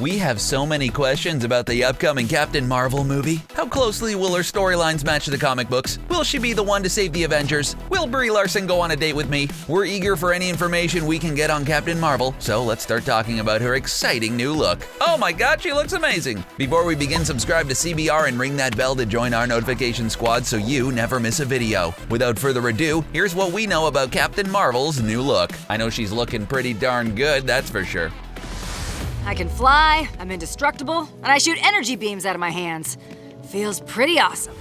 We have so many questions about the upcoming Captain Mar-Vell movie. How closely will her storylines match the comic books? Will she be the one to save the Avengers? Will Brie Larson go on a date with me? We're eager for any information we can get on Captain Mar-Vell, so let's start talking about her exciting new look. Oh my god, she looks amazing! Before we begin, subscribe to CBR and ring that bell to join our notification squad so you never miss a video. Without further ado, here's what we know about Captain Mar-Vell's new look. I know she's looking pretty darn good, that's for sure. I can fly, I'm indestructible, and I shoot energy beams out of my hands. Feels pretty awesome.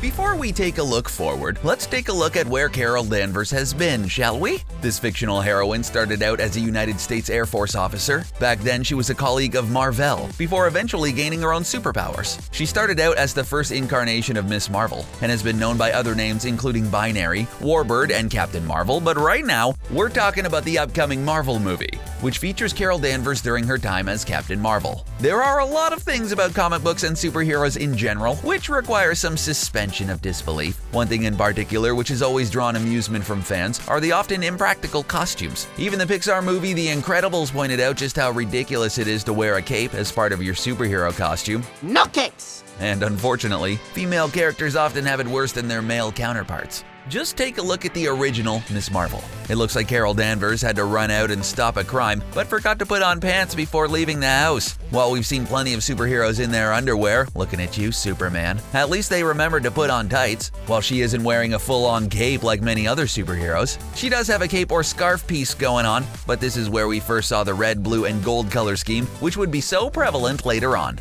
Before we take a look forward, let's take a look at where Carol Danvers has been, shall we? This fictional heroine started out as a United States Air Force officer. Back then, she was a colleague of Mar-Vell, before eventually gaining her own superpowers. She started out as the first incarnation of Miss Marvel, and has been known by other names including Binary, Warbird, and Captain Mar-Vell, but right now, we're talking about the upcoming Mar-Vell movie, which features Carol Danvers during her time as Captain Mar-Vell. There are a lot of things about comic books and superheroes in general which require some suspension of disbelief. One thing in particular which has always drawn amusement from fans are the often impractical costumes. Even the Pixar movie The Incredibles pointed out just how ridiculous it is to wear a cape as part of your superhero costume. No capes! And unfortunately, female characters often have it worse than their male counterparts. Just take a look at the original Miss Marvel. It looks like Carol Danvers had to run out and stop a crime, but forgot to put on pants before leaving the house. While we've seen plenty of superheroes in their underwear, looking at you, Superman, at least they remembered to put on tights. While she isn't wearing a full-on cape like many other superheroes, she does have a cape or scarf piece going on, but this is where we first saw the red, blue, and gold color scheme, which would be so prevalent later on.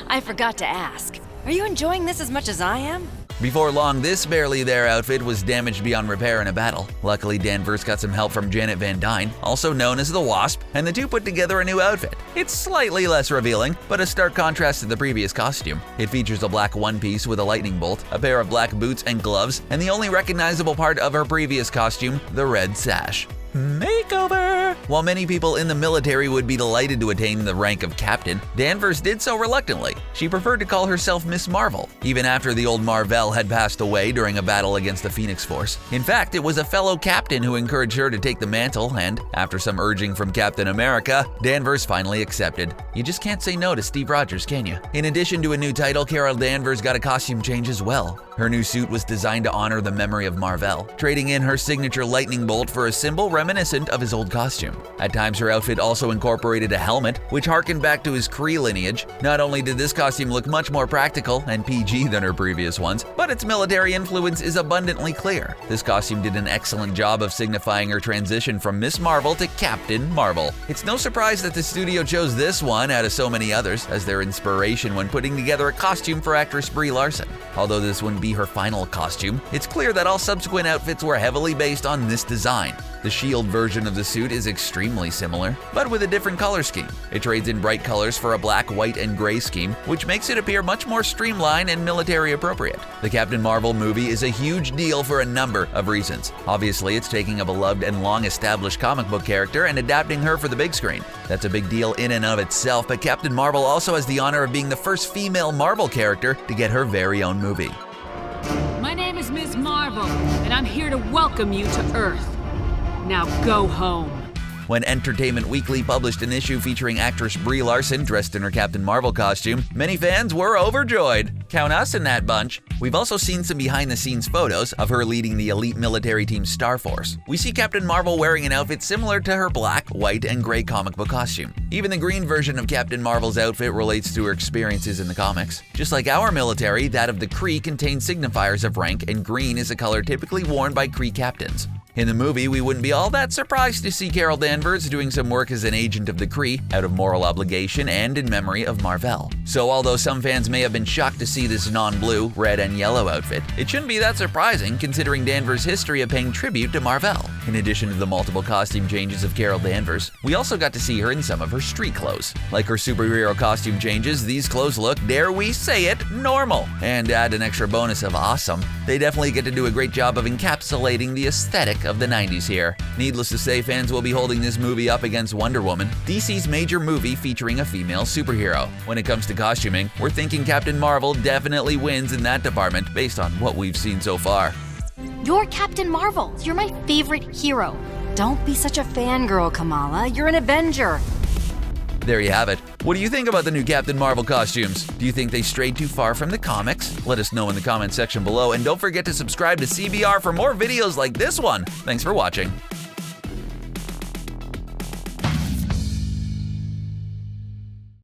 I forgot to ask, are you enjoying this as much as I am? Before long, this barely there outfit was damaged beyond repair in a battle. Luckily, Danvers got some help from Janet Van Dyne, also known as the Wasp, and the two put together a new outfit. It's slightly less revealing, but a stark contrast to the previous costume. It features a black one-piece with a lightning bolt, a pair of black boots and gloves, and the only recognizable part of her previous costume, the red sash. Makeover! While many people in the military would be delighted to attain the rank of captain, Danvers did so reluctantly. She preferred to call herself Miss Marvel, even after the old Mar-Vell had passed away during a battle against the Phoenix Force. In fact, it was a fellow captain who encouraged her to take the mantle, and after some urging from Captain America, Danvers finally accepted. You just can't say no to Steve Rogers, can you? In addition to a new title, Carol Danvers got a costume change as well. Her new suit was designed to honor the memory of Mar-Vell, trading in her signature lightning bolt for a symbol reminiscent of his old costume. At times, her outfit also incorporated a helmet, which harkened back to his Kree lineage. Not only did this costume look much more practical and PG than her previous ones, but its military influence is abundantly clear. This costume did an excellent job of signifying her transition from Miss Marvel to Captain Mar-Vell. It's no surprise that the studio chose this one out of so many others as their inspiration when putting together a costume for actress Brie Larson. Although this wouldn't be her final costume, it's clear that all subsequent outfits were heavily based on this design. The shield version of the suit is extremely similar, but with a different color scheme. It trades in bright colors for a black, white, and gray scheme, which makes it appear much more streamlined and military appropriate. The Captain Mar-Vell movie is a huge deal for a number of reasons. Obviously, it's taking a beloved and long-established comic book character and adapting her for the big screen. That's a big deal in and of itself, but Captain Mar-Vell also has the honor of being the first female Marvel character to get her very own movie. My name is Ms. Mar-Vell, and I'm here to welcome you to Earth. Now go home. When Entertainment Weekly published an issue featuring actress Brie Larson dressed in her Captain Marvel costume, many fans were overjoyed. Count us in that bunch. We've also seen some behind-the-scenes photos of her leading the elite military team Star Force. We see Captain Marvel wearing an outfit similar to her black, white, and gray comic book costume. Even the green version of Captain Marvel's outfit relates to her experiences in the comics. Just like our military, that of the Kree contains signifiers of rank, and green is a color typically worn by Kree captains. In the movie, we wouldn't be all that surprised to see Carol Danvers doing some work as an agent of the Kree out of moral obligation and in memory of Mar-Vell. So although some fans may have been shocked to see this non-blue, red, and yellow outfit, it shouldn't be that surprising considering Danvers' history of paying tribute to Mar-Vell. In addition to the multiple costume changes of Carol Danvers, we also got to see her in some of her street clothes. Like her superhero costume changes, these clothes look, dare we say it, normal. And add an extra bonus of awesome, they definitely get to do a great job of encapsulating the aesthetic of the 90s here. Needless to say, fans will be holding this movie up against Wonder Woman, DC's major movie featuring a female superhero. When it comes to costuming, we're thinking Captain Mar-Vell definitely wins in that department based on what we've seen so far. You're Captain Mar-Vell. You're my favorite hero. Don't be such a fangirl, Kamala. You're an Avenger. There you have it. What do you think about the new Captain Marvel costumes? Do you think they strayed too far from the comics? Let us know in the comment section below, and don't forget to subscribe to CBR for more videos like this one. Thanks for watching.